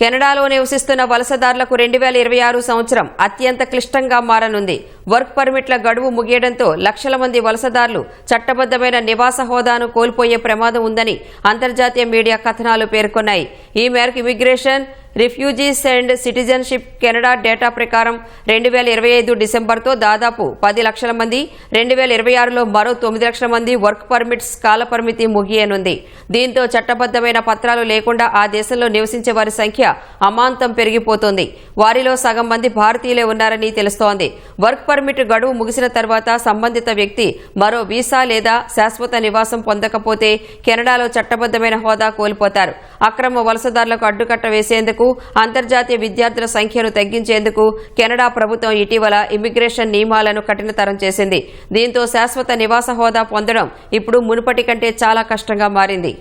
కెనడాలో నివసిస్తున్న వలసదారులకు 2026 సంవత్సరం అత్యంత క్లిష్టంగా మారనుంది. వర్క్ పర్మిట్ల గడువు ముగియడంతో లక్షల మంది వలసదారులు చట్టబద్దమైన నివాస హోదాను కోల్పోయే ప్రమాదం ఉందని అంతర్జాతీయ మీడియా కథనాలు పేర్కొన్నాయి. ఈ మేరకు immigration, refugees and citizenship Canada data ప్రకారం 2025 డిసెంబర్తో దాదాపు 10 లక్షల మంది, 2026లో మరో 9 లక్షల మంది వర్క్ పర్మిట్స్ కాలపరిమితి ముగియనుంది. దీంతో చట్టబద్దమైన పత్రాలు లేకుండా ఆ దేశంలో నివసించే వారి సంఖ్య అమాంతం పెరిగిపోతోంది. వారిలో సగం మంది భారతీయులే ఉన్నారని తెలుస్తోంది. వర్క్ పర్మిట్ గడువు ముగిసిన తర్వాత సంబంధిత వ్యక్తి మరో వీసా లేదా శాశ్వత నివాసం పొందకపోతే కెనడాలో చట్టబద్దమైన హోదా కోల్పోతారు. అక్రమ వలసదారులకు అడ్డుకట్ట వేసేందుకు, అంతర్జాతీయ విద్యార్థుల సంఖ్యను తగ్గించేందుకు కెనడా ప్రభుత్వం ఇటీవల ఇమిగ్రేషన్ నియమాలను కఠినతరం చేసింది. దీంతో శాశ్వత నివాస హోదా పొందడం ఇప్పుడు మునుపటి కంటే చాలా కష్టంగా మారింది.